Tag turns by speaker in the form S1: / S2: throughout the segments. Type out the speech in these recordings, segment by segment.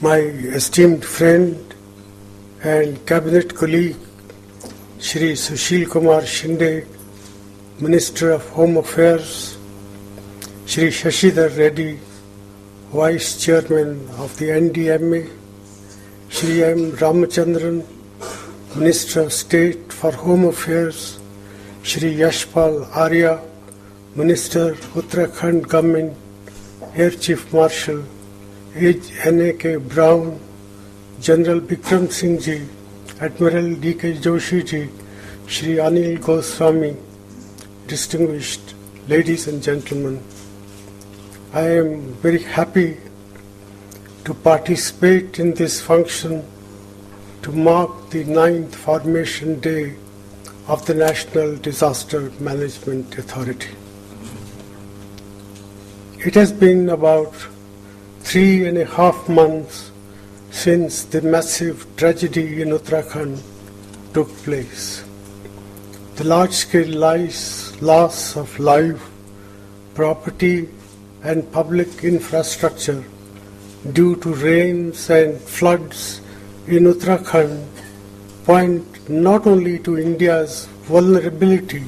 S1: my esteemed friend and cabinet colleague, Shri Sushil Kumar Shinde, Minister of Home Affairs, Shri Shashidhar Reddy, Vice Chairman of the NDMA, Shri M. Ramachandran, Minister of State for Home Affairs, Shri Yashpal Arya, Minister, Uttarakhand Government, Air Chief Marshal, N.A.K. Brown, General Bikram Singh Ji, Admiral D.K. Joshi Ji, Shri Anil Goswami, distinguished ladies and gentlemen, I am very happy to participate in this function to mark the 9th Formation Day of the National Disaster Management Authority. It has been about 3.5 months since the massive tragedy in Uttarakhand took place. The large-scale loss of life, property and public infrastructure due to rains and floods in Uttarakhand point not only to India's vulnerability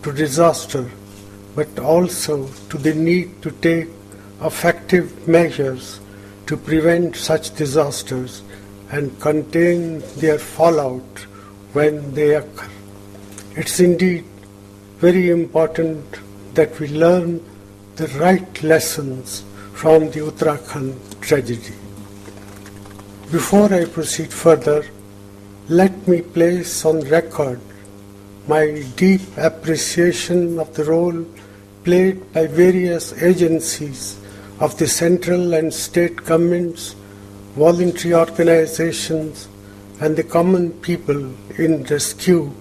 S1: to disaster, but also to the need to take effective measures to prevent such disasters and contain their fallout when they occur. It's indeed very important that we learn the right lessons from the Uttarakhand tragedy. Before I proceed further, let me place on record my deep appreciation of the role played by various agencies of the central and state governments, voluntary organizations, and the common people in rescue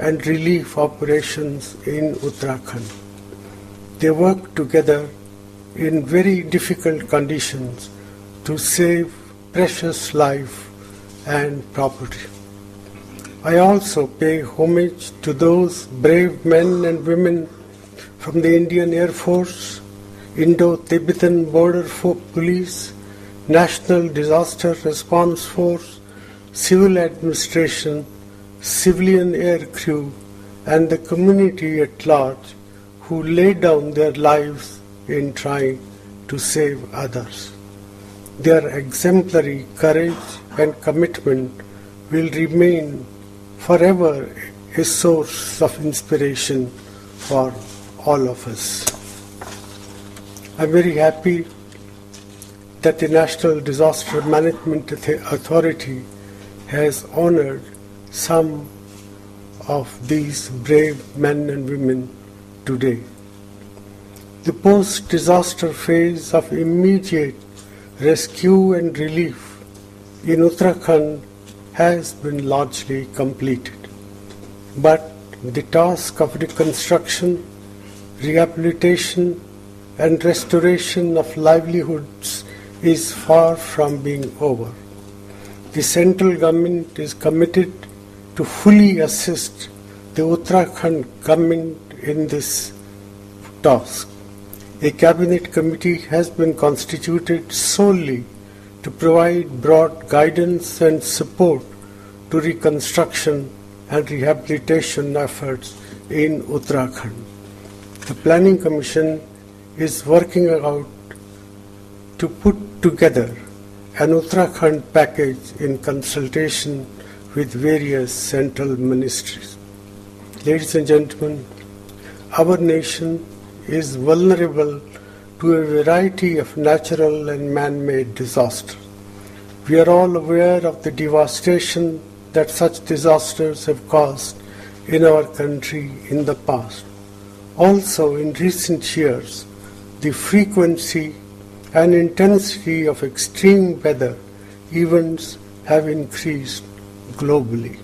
S1: and relief operations in Uttarakhand. They worked together in very difficult conditions to save precious life and property. I also pay homage to those brave men and women from the Indian Air Force, Indo-Tibetan Border Police, National Disaster Response Force, Civil Administration, Civilian Air Crew, and the community at large who laid down their lives in trying to save others. Their exemplary courage and commitment will remain forever a source of inspiration for all of us. I'm very happy that the National Disaster Management Authority has honored some of these brave men and women today. The post-disaster phase of immediate rescue and relief in Uttarakhand has been largely completed. But the task of reconstruction, rehabilitation, and restoration of livelihoods is far from being over. The central government is committed to fully assist the Uttarakhand government in this task. A cabinet committee has been constituted solely to provide broad guidance and support to reconstruction and rehabilitation efforts in Uttarakhand. The Planning Commission is working out to put together an Uttarakhand package in consultation with various central ministries. Ladies and gentlemen, our nation is vulnerable to a variety of natural and man-made disasters. We are all aware of the devastation that such disasters have caused in our country in the past. Also, in recent years, the frequency and intensity of extreme weather events have increased globally.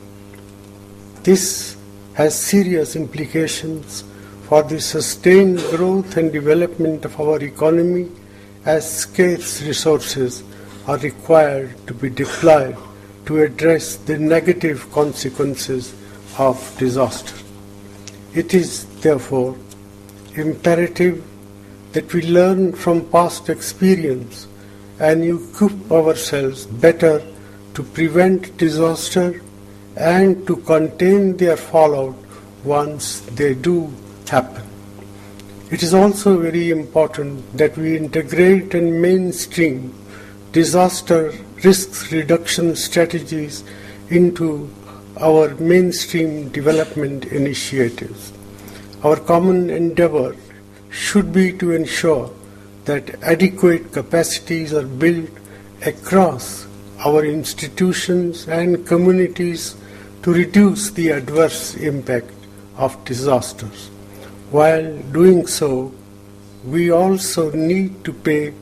S1: This has serious implications for the sustained growth and development of our economy, as scarce resources are required to be deployed to address the negative consequences of disaster. It is therefore imperative that we learn from past experience and equip ourselves better to prevent disaster and to contain their fallout once they do happen. It is also very important that we integrate and mainstream disaster risk reduction strategies into our mainstream development initiatives. Our common endeavor should be to ensure that adequate capacities are built across our institutions and communities to reduce the adverse impact of disasters. While doing so, we also need to pay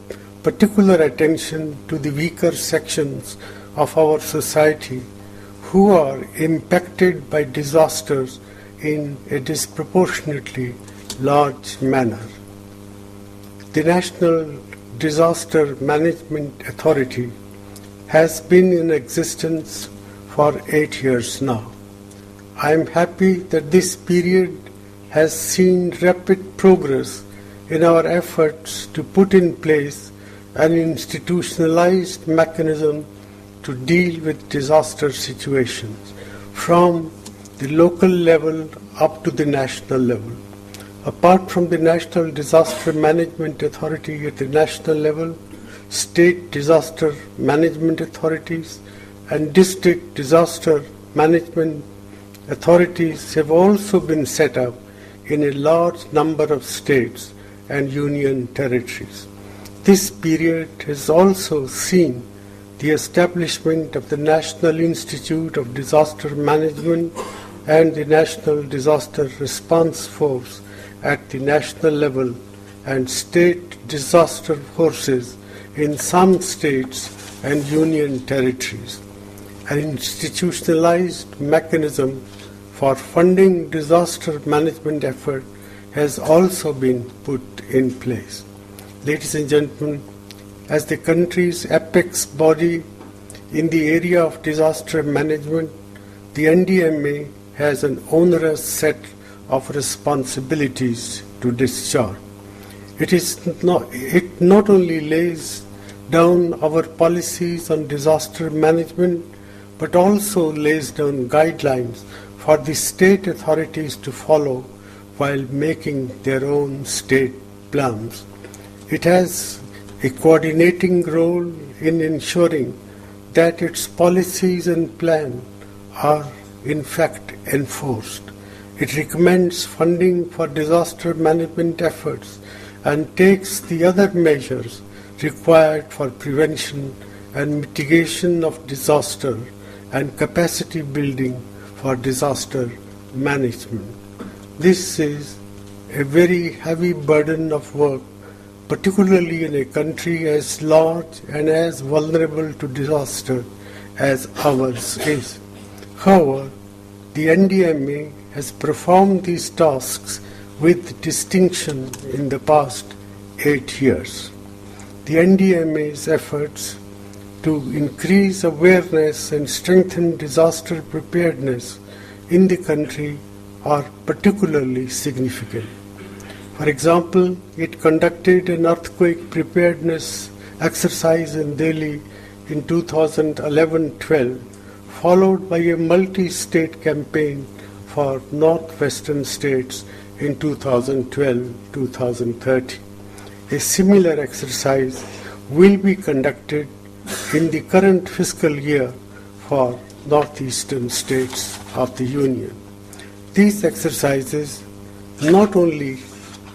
S1: particular attention to the weaker sections of our society who are impacted by disasters in a disproportionately large manner. The National Disaster Management Authority has been in existence for 8 years now. I am happy that this period has seen rapid progress in our efforts to put in place an institutionalized mechanism to deal with disaster situations from the local level up to the national level. Apart from the National Disaster Management Authority at the national level, state disaster management authorities and district disaster management authorities have also been set up in a large number of states and union territories. This period has also seen the establishment of the National Institute of Disaster Management and the National Disaster Response Force at the national level and state disaster forces in some states and union territories. An institutionalized mechanism for funding disaster management effort has also been put in place. Ladies and gentlemen, as the country's apex body in the area of disaster management, the NDMA has an onerous set of responsibilities to discharge. It not only lays down our policies on disaster management, but also lays down guidelines for the state authorities to follow while making their own state plans. It has a coordinating role in ensuring that its policies and plans are in fact enforced. It recommends funding for disaster management efforts and takes the other measures required for prevention and mitigation of disaster and capacity building for disaster management. This is a very heavy burden of work, particularly in a country as large and as vulnerable to disaster as ours is. However, the NDMA has performed these tasks with distinction in the past 8 years. The NDMA's efforts to increase awareness and strengthen disaster preparedness in the country are particularly significant. For example, it conducted an earthquake preparedness exercise in Delhi in 2011-12, followed by a multi-state campaign for northwestern states in 2012-2013. A similar exercise will be conducted in the current fiscal year for northeastern states of the Union. These exercises not only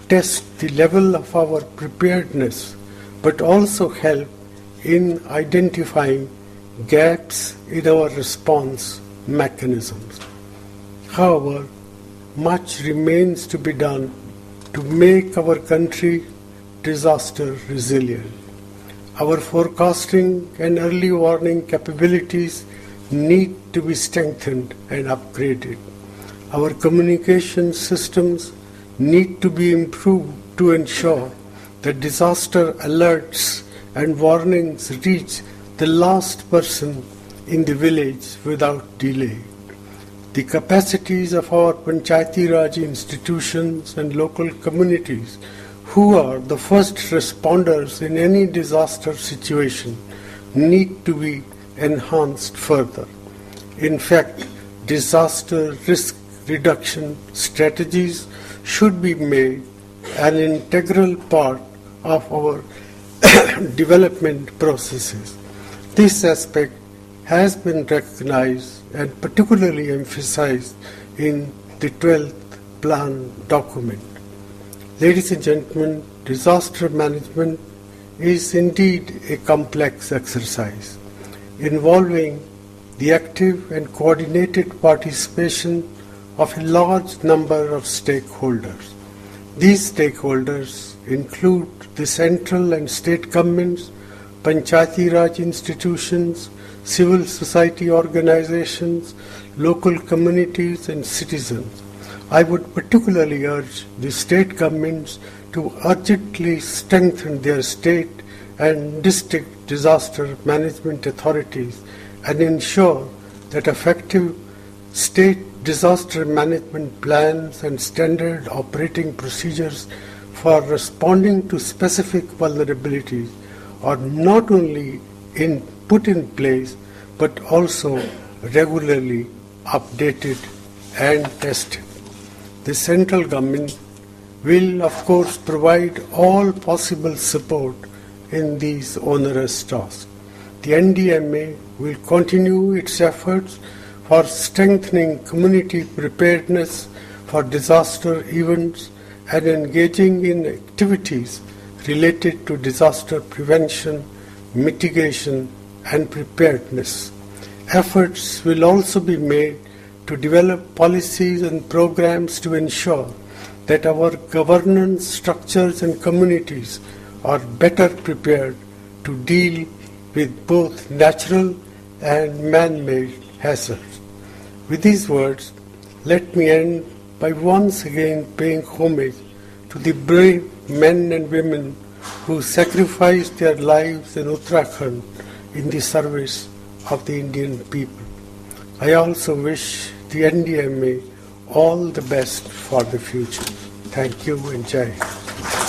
S1: test the level of our preparedness, but also help in identifying gaps in our response mechanisms. However, much remains to be done to make our country disaster resilient. Our forecasting and early warning capabilities need to be strengthened and upgraded. Our communication systems need to be improved to ensure that disaster alerts and warnings reach the last person in the village without delay. The capacities of our Panchayati Raj institutions and local communities who are the first responders in any disaster situation, need to be enhanced further. In fact, disaster risk reduction strategies should be made an integral part of our development processes. This aspect has been recognized and particularly emphasized in the 12th Plan document. Ladies and gentlemen, disaster management is indeed a complex exercise involving the active and coordinated participation of a large number of stakeholders. These stakeholders include the central and state governments, Panchayati Raj institutions, civil society organizations, local communities and citizens. I would particularly urge the state governments to urgently strengthen their state and district disaster management authorities and ensure that effective state disaster management plans and standard operating procedures for responding to specific vulnerabilities are not only put in place but also regularly updated and tested. The central government will of course provide all possible support in these onerous tasks. The NDMA will continue its efforts for strengthening community preparedness for disaster events and engaging in activities related to disaster prevention, mitigation, and preparedness. Efforts will also be made to develop policies and programs to ensure that our governance structures and communities are better prepared to deal with both natural and man-made hazards. With these words, let me end by once again paying homage to the brave men and women who sacrificed their lives in Uttarakhand in the service of the Indian people. I also wish the NDMA all the best for the future. Thank you and Jai Hind.